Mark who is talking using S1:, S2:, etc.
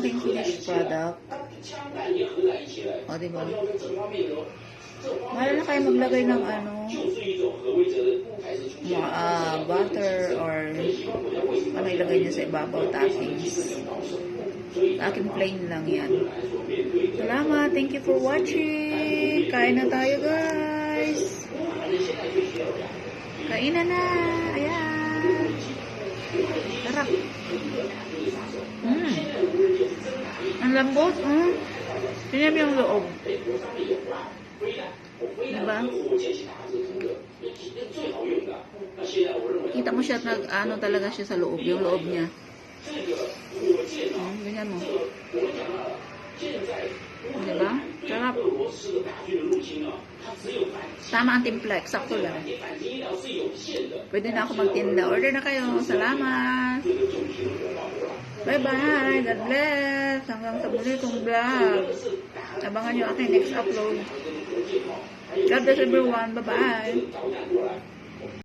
S1: aking finished product. O, diba? Mahal na kayo maglagay ng butter or ano ilagay niyo sa ibabaw, toppings. Aking plain lang yan. Salamat. Thank you for watching. Kain na tayo, guys. Kain na. Ayan. Sarap. Ang lambot. Tingnan mo yung loob. Diba? Kita mo siya talaga siya sa loob. Yung loob niya. Ganyan mo. Diba? Sarap. Tama ang timpla. Eksakto lang. Pwede na ako magtinda. Order na kayo. Salamat. Bye-bye. God bless. Hanggang sa muli kong vlog. Abangan nyo aking next upload. God bless everyone. Bye-bye.